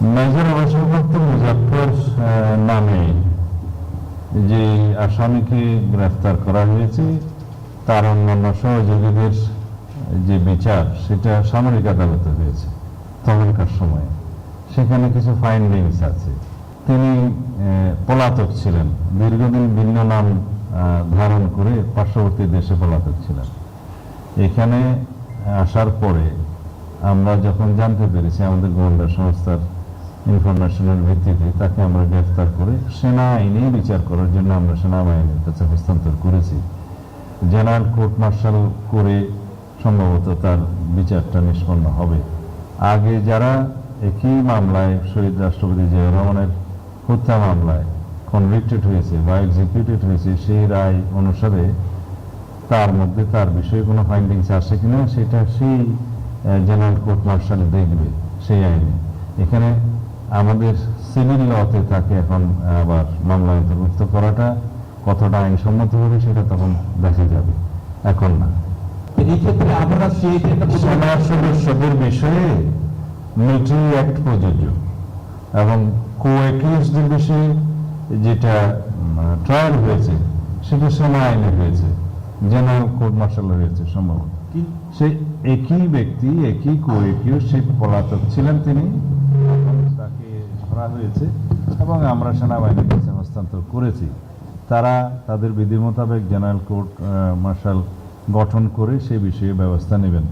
Major অবসরপ্রাপ্ত মুজাফফর নামে যে আসামিকে গ্রেফতার করা হয়েছে তার অন্যান্য সহযোগীদের যে বিচার সেটা সামরিক আদালতে হয়েছে তখনকার সময়ে। সেখানে কিছু ফাইন্ডিংস আছে। তিনি পলাতক ছিলেন, দীর্ঘদিন ভিন্ন নাম ধারণ করে পার্শ্ববর্তী দেশে পলাতক ছিলেন। এখানে আসার পরে আমরা যখন জানতে পেরেছি আমাদের গোয়েন্দা সংস্থার ইনফরমেশনের ভিত্তিতে তাকে আমরা গ্রেফতার করে সেনা আইনে বিচার করার জন্য আমরা সেনাবাহিনীর কাছে হস্তান্তর করেছি। জেনারেল কোর্ট মার্শাল করে সম্ভবত তার বিচারটা নিষ্পন্ন হবে। আগে যারা একই মামলায় শহীদ রাষ্ট্রপতি জিয়াউর রহমানের হত্যা মামলায় কনভিক্টেড হয়েছে বা এক্সিকিউটেড হয়েছে, সেই রায় অনুসারে তার মধ্যে তার বিষয়ে কোনো ফাইন্ডিংস আসে কিনা সেটা সেই জেনারেল কোর্ট মার্শাল দেখবে সেই আইনে। এখানে আমাদের সিভিল লতে তাকে এখন আবার মামলা অন্তর্ভুক্ত করাটা কতটা আইনসম্মত হবে সেটা তখন দেখা যাবে, এখন না। এই ক্ষেত্রে আমরা সেনা সদস্যদের বিষয়ে মিলিটারি অ্যাক্ট প্রযোজ্য এবং কো-অ্যাকিউজডদের বিষয়ে যেটা ট্রায়াল হয়েছে সেটা সেনা আইনে হয়েছে, জেনারেল কোর্ট মার্শাল হয়েছে সম্ভবত। সে একই ব্যক্তি, একই কো-অ্যাকিউজ, সে পলাতক ছিলেন, তিনি তাকে ধরা হয়েছে এবং আমরা সেনাবাহিনীর কাছে হস্তান্তর করেছি। তারা তাদের বিধি মোতাবেক জেনারেল কোর্ট মার্শাল গঠন করে সে বিষয়ে ব্যবস্থা নেবেন।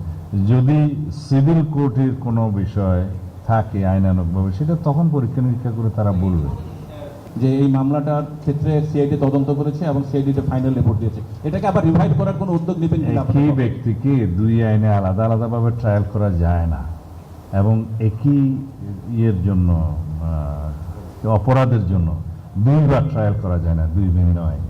যদি সিভিল কোর্টের কোনো বিষয় থাকে আইনানুগভাবে সেটা তখন পরীক্ষা নিরীক্ষা করে তারা বলবে যে এই মামলাটার ক্ষেত্রে সিআইডি তদন্ত করেছে এবং সিআইডিতে ফাইনাল রিপোর্ট দিয়েছে, এটাকে আবার রিভাইভ করার কোনো উদ্যোগ নেবেন কিনা? একই ব্যক্তিকে দুই আইনে আলাদা আলাদাভাবে ট্রায়াল করা যায় না এবং একই ইয়ের জন্য অপরাধের জন্য দুইবার ট্রায়াল করা যায় না, দুই ভিন্ন আইন।